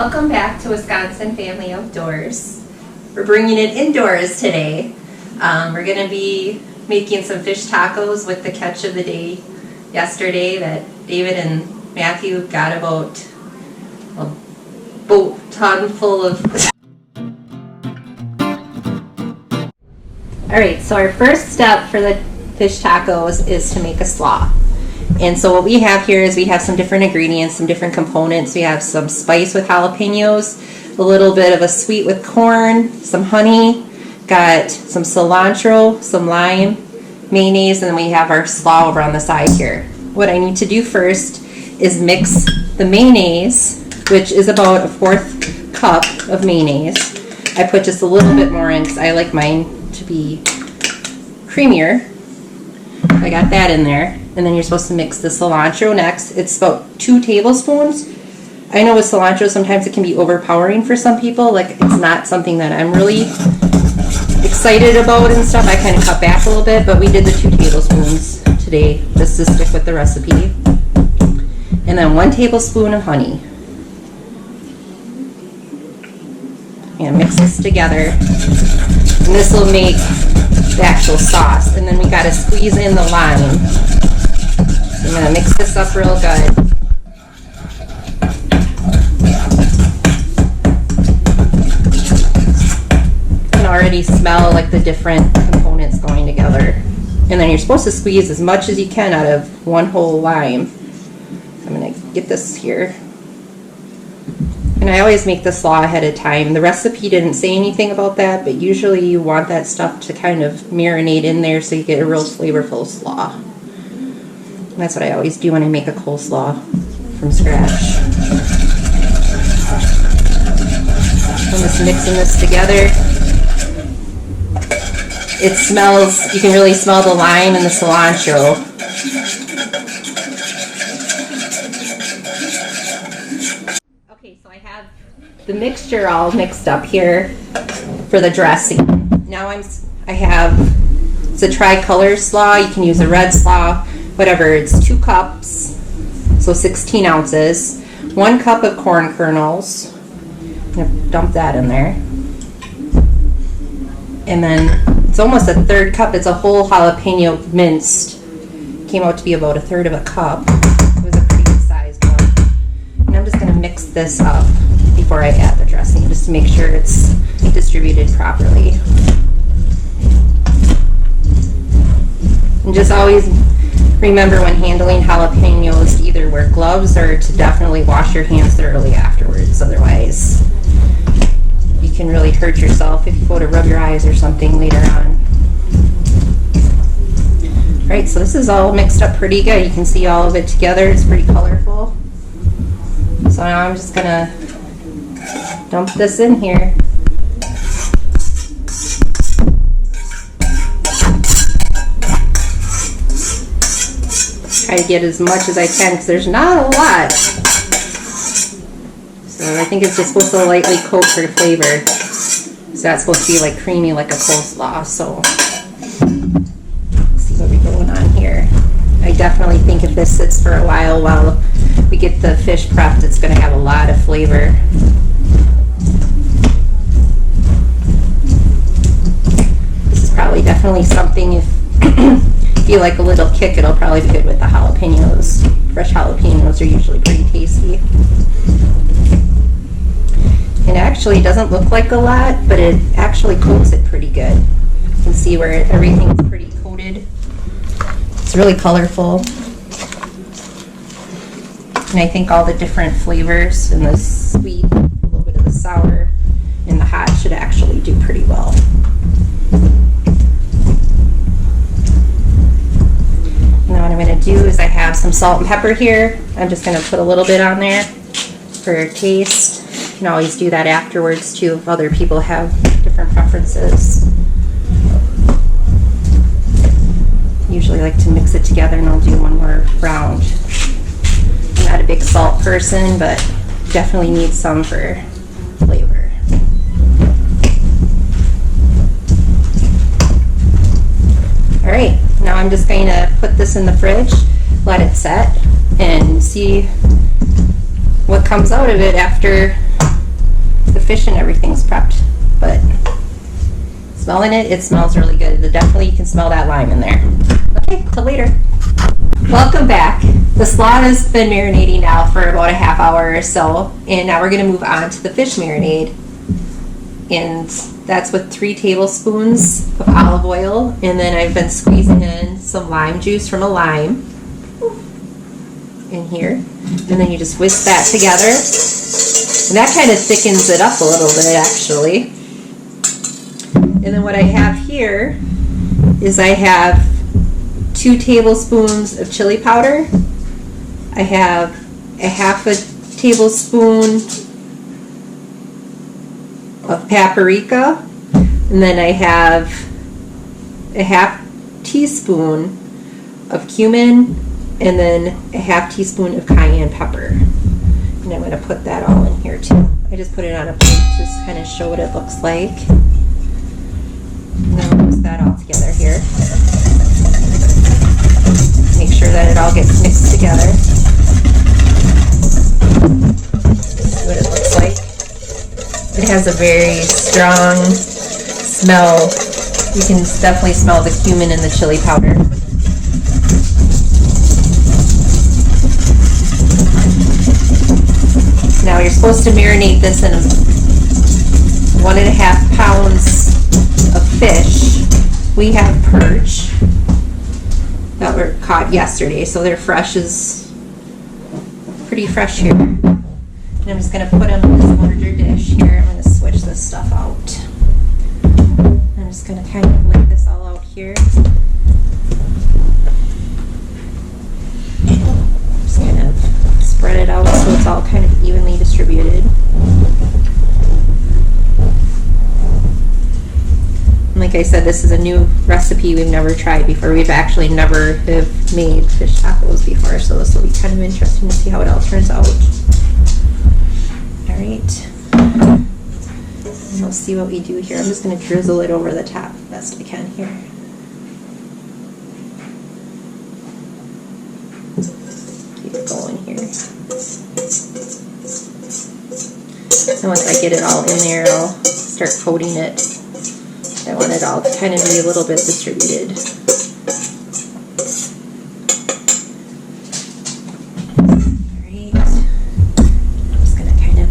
Welcome back to Wisconsin Family Outdoors. We're bringing it indoors today. We're going to be making some fish tacos with the catch of the day yesterday that David and Matthew got about a boat ton full of. Alright, so our first step for the fish tacos is to make a slaw. And so what we have here is we have some different ingredients, some different components. We have some spice with jalapenos, a little bit of a sweet with corn, some honey, got some cilantro, some lime, mayonnaise, and then we have our slaw over on the side here. What I need to do first is mix the mayonnaise, which is about a 1/4 cup of mayonnaise. I put just a little bit more in because I like mine to be creamier. I got that in there. And then you're supposed to mix the cilantro next. It's about 2 tablespoons. I know with cilantro sometimes it can be overpowering for some people. Like, it's not something that I'm really excited about and stuff. I kind of cut back a little bit, but we did the 2 tablespoons today just to stick with the recipe. And then 1 tablespoon of honey. And mix this together. And this will make the actual sauce. And then we got to squeeze in the lime. I'm going to mix this up real good. You can already smell like the different components going together. And then you're supposed to squeeze as much as you can out of 1 whole lime. I'm going to get this here. And I always make the slaw ahead of time. The recipe didn't say anything about that, but usually you want that stuff to kind of marinate in there so you get a real flavorful slaw. And that's what I always do when I make a coleslaw from scratch. I'm just mixing this together. It smells, you can really smell the lime and the cilantro. Okay, so I have the mixture all mixed up here for the dressing. Now I have, it's a tricolor slaw. You can use a red slaw, whatever. It's 2 cups, so 16 ounces. 1 cup of corn kernels. I'm gonna dump that in there. And then it's almost a 1/3 cup. It's a whole jalapeno minced. Came out to be about a 1/3 of a cup. It was a pretty good sized one. And I'm just gonna mix this up before I add the dressing, just to make sure it's distributed properly. And just always remember when handling jalapenos to either wear gloves or to definitely wash your hands thoroughly afterwards. Otherwise, you can really hurt yourself if you go to rub your eyes or something later on. Alright, so this is all mixed up pretty good. You can see all of it together. It's pretty colorful. So now I'm just going to dump this in here. Try to get as much as I can because there's not a lot. So I think it's just supposed to lightly coat for flavor. So that's supposed to be like creamy like a coleslaw. So let's see what we're going on here. I definitely think if this sits for a while we get the fish prepped, it's going to have a lot of flavor. This is probably definitely something if you like a little kick, it'll probably be good with the jalapenos. Fresh jalapenos are usually pretty tasty. It actually doesn't look like a lot, but it actually coats it pretty good. You can see where everything's pretty coated. It's really colorful. And I think all the different flavors and the sweet, a little bit of the sour, and the hot should actually do pretty well. Now what I'm going to do is I have some salt and pepper here. I'm just going to put a little bit on there for taste. You can always do that afterwards too if other people have different preferences. Usually like to mix it together and I'll do one more round. I'm not a big salt person, but definitely need some for flavor. Alright, now I'm just going to put this in the fridge, let it set, and see what comes out of it after fish and everything's prepped. But smelling it, it smells really good. Definitely you can smell that lime in there. Okay, till later. Welcome back. The slaw has been marinating now for about a half hour or so, and now we're going to move on to the fish marinade. And that's with 3 tablespoons of olive oil, and then I've been squeezing in some lime juice from a lime in here, and then you just whisk that together, and that kind of thickens it up a little bit actually. And then what I have here is I have 2 tablespoons of chili powder. I have a half a tablespoon of paprika, and then I have a half teaspoon of cumin, and then a half teaspoon of cayenne pepper. And I'm going to put that all in here too. I just put it on a plate to just kind of show what it looks like. And then we'll mix that all together here. Make sure that it all gets mixed together. See what it looks like. It has a very strong smell. You can definitely smell the cumin and the chili powder. Now you're supposed to marinate this in 1.5 pounds of fish. We have perch that were caught yesterday, so they're fresh, is pretty fresh here. And I'm just going to put them in this larger dish here. I'm going to switch this stuff out. I'm just going to kind of lay this all out here. Just kind of spread it out so it's all kind of evenly distributed. And like I said, this is a new recipe we've never tried before. We've actually never have made fish tacos before, so this will be kind of interesting to see how it all turns out. Alright, and we'll see what we do here. I'm just going to drizzle it over the top best I can here. Keep it going here. And once I get it all in there, I'll start coating it. I want it all to kind of be a little bit distributed.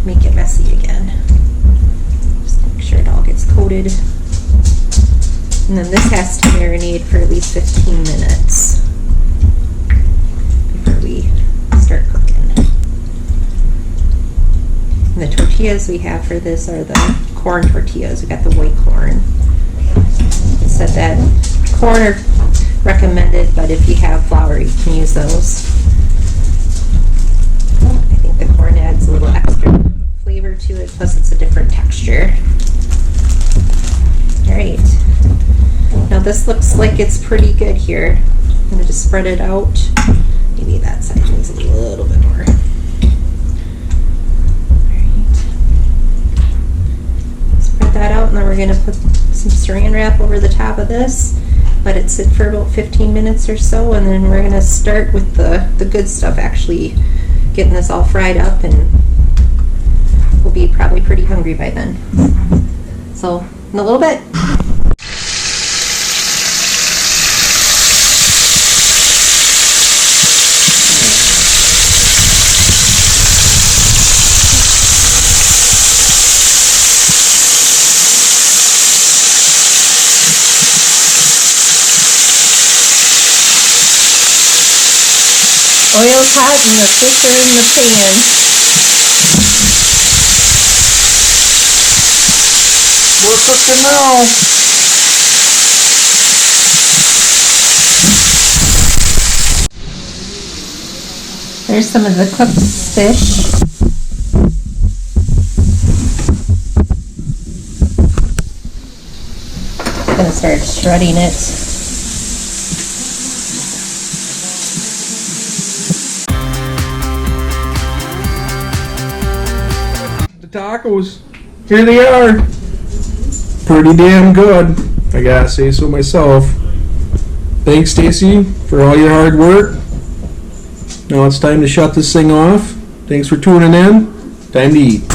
Make it messy again. Just make sure it all gets coated. And then this has to marinate for at least 15 minutes before we start cooking. And the tortillas we have for this are the corn tortillas. We got the white corn. It said that corn are recommended, but if you have flour, you can use those. I think the corn adds a little extra flavor to it, plus it's a different texture. Alright, now this looks like it's pretty good here. I'm going to just spread it out. Maybe that side needs a little bit more. Alright, spread that out, and then we're going to put some saran wrap over the top of this. Let it sit for about 15 minutes or so, and then we're going to start with the good stuff, actually getting this all fried up, and we'll be probably pretty hungry by then. So, in a little bit. Oil's hot and the fish are in the pan. We're cooking now. There's some of the cooked fish. I'm going to start shredding it. Tacos. Here they are. Pretty damn good, I gotta say so myself. Thanks, Stacy, for all your hard work. Now it's time to shut this thing off. Thanks for tuning in. Time to eat.